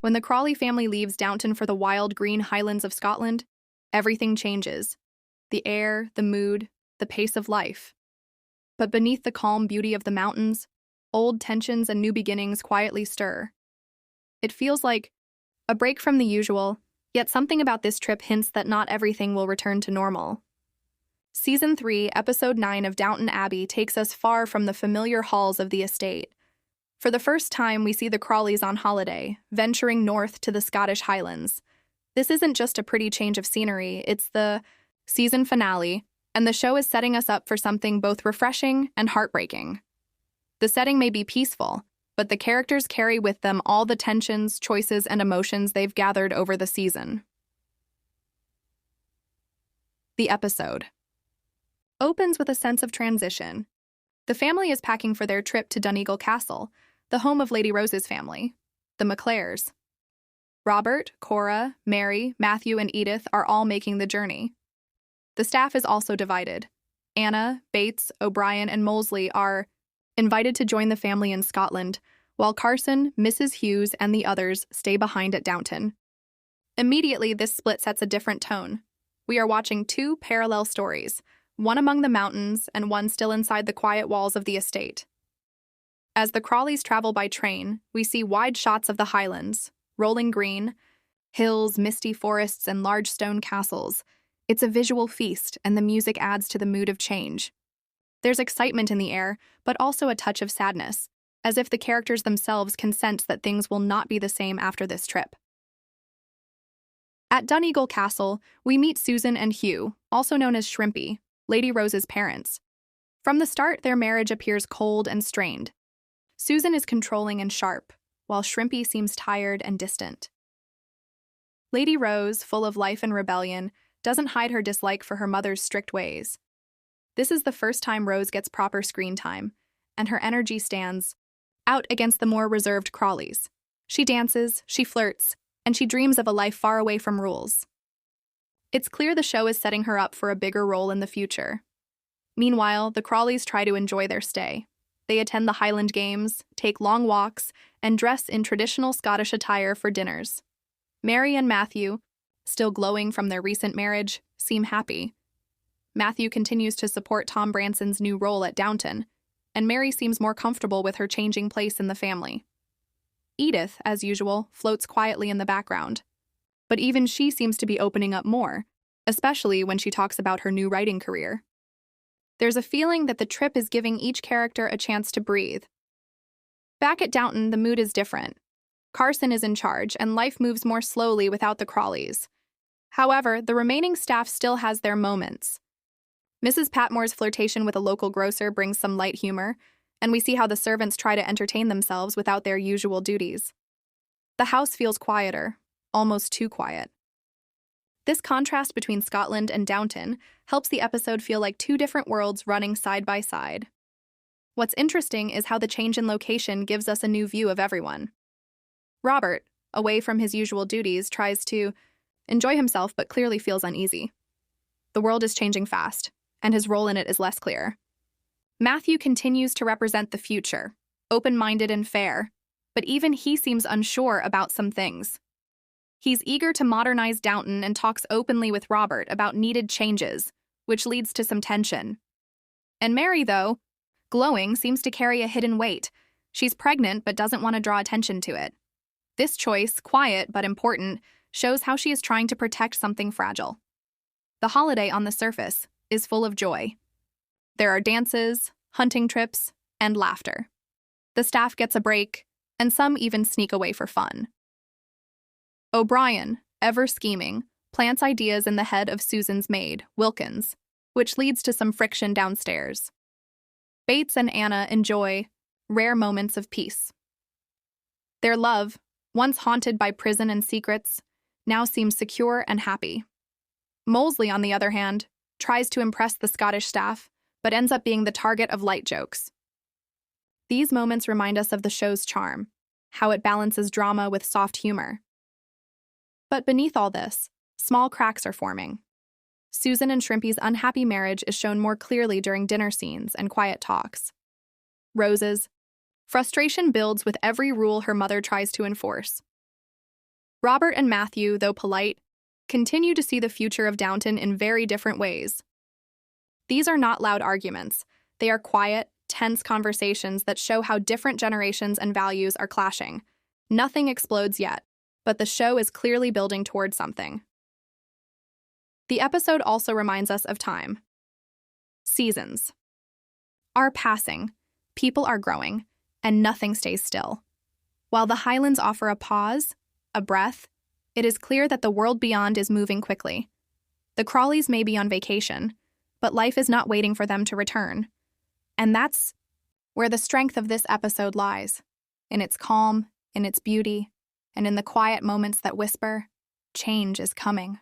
When the Crawley family leaves Downton for the wild green Highlands of Scotland, everything changes. The air, the mood, the pace of life. But beneath the calm beauty of the mountains, old tensions and new beginnings quietly stir. It feels like a break from the usual, yet something about this trip hints that not everything will return to normal. Season 3, Episode 9 of Downton Abbey takes us far from the familiar halls of the estate. For the first time, we see the Crawleys on holiday, venturing north to the Scottish Highlands. This isn't just a pretty change of scenery, it's the season finale, and the show is setting us up for something both refreshing and heartbreaking. The setting may be peaceful, but the characters carry with them all the tensions, choices, and emotions they've gathered over the season. The episode opens with a sense of transition. The family is packing for their trip to Duneagle Castle, the home of Lady Rose's family, the McClares. Robert, Cora, Mary, Matthew, and Edith are all making the journey. The staff is also divided. Anna, Bates, O'Brien, and Molesley are invited to join the family in Scotland, while Carson, Mrs. Hughes, and the others stay behind at Downton. Immediately, this split sets a different tone. We are watching two parallel stories, one among the mountains and one still inside the quiet walls of the estate. As the Crawleys travel by train, we see wide shots of the Highlands, rolling green, hills, misty forests, and large stone castles. It's a visual feast, and the music adds to the mood of change. There's excitement in the air, but also a touch of sadness, as if the characters themselves can sense that things will not be the same after this trip. At Duneagle Castle, we meet Susan and Hugh, also known as Shrimpy, Lady Rose's parents. From the start, their marriage appears cold and strained. Susan is controlling and sharp, while Shrimpy seems tired and distant. Lady Rose, full of life and rebellion, doesn't hide her dislike for her mother's strict ways. This is the first time Rose gets proper screen time, and her energy stands out against the more reserved Crawleys. She dances, she flirts, and she dreams of a life far away from rules. It's clear the show is setting her up for a bigger role in the future. Meanwhile, the Crawleys try to enjoy their stay. They attend the Highland games, take long walks, and dress in traditional Scottish attire for dinners. Mary and Matthew, still glowing from their recent marriage, seem happy. Matthew continues to support Tom Branson's new role at Downton, and Mary seems more comfortable with her changing place in the family. Edith, as usual, floats quietly in the background. But even she seems to be opening up more, especially when she talks about her new writing career. There's a feeling that the trip is giving each character a chance to breathe. Back at Downton, the mood is different. Carson is in charge, and life moves more slowly without the Crawleys. However, the remaining staff still has their moments. Mrs. Patmore's flirtation with a local grocer brings some light humor, and we see how the servants try to entertain themselves without their usual duties. The house feels quieter, almost too quiet. This contrast between Scotland and Downton helps the episode feel like two different worlds running side by side. What's interesting is how the change in location gives us a new view of everyone. Robert, away from his usual duties, tries to enjoy himself but clearly feels uneasy. The world is changing fast, and his role in it is less clear. Matthew continues to represent the future, open-minded and fair, but even he seems unsure about some things. He's eager to modernize Downton and talks openly with Robert about needed changes, which leads to some tension. And Mary, though, glowing, seems to carry a hidden weight. She's pregnant but doesn't want to draw attention to it. This choice, quiet but important, shows how she is trying to protect something fragile. The holiday on the surface is full of joy. There are dances, hunting trips, and laughter. The staff gets a break, and some even sneak away for fun. O'Brien, ever scheming, plants ideas in the head of Susan's maid, Wilkins, which leads to some friction downstairs. Bates and Anna enjoy rare moments of peace. Their love, once haunted by prison and secrets, now seems secure and happy. Molesley, on the other hand, tries to impress the Scottish staff, but ends up being the target of light jokes. These moments remind us of the show's charm, how it balances drama with soft humor. But beneath all this, small cracks are forming. Susan and Shrimpy's unhappy marriage is shown more clearly during dinner scenes and quiet talks. Rose's frustration builds with every rule her mother tries to enforce. Robert and Matthew, though polite, continue to see the future of Downton in very different ways. These are not loud arguments. They are quiet, tense conversations that show how different generations and values are clashing. Nothing explodes yet, but the show is clearly building towards something. The episode also reminds us of time. Seasons are passing, people are growing, and nothing stays still. While the Highlands offer a pause, a breath, it is clear that the world beyond is moving quickly. The Crawleys may be on vacation, but life is not waiting for them to return. And that's where the strength of this episode lies, in its calm, in its beauty, and in the quiet moments that whisper, change is coming.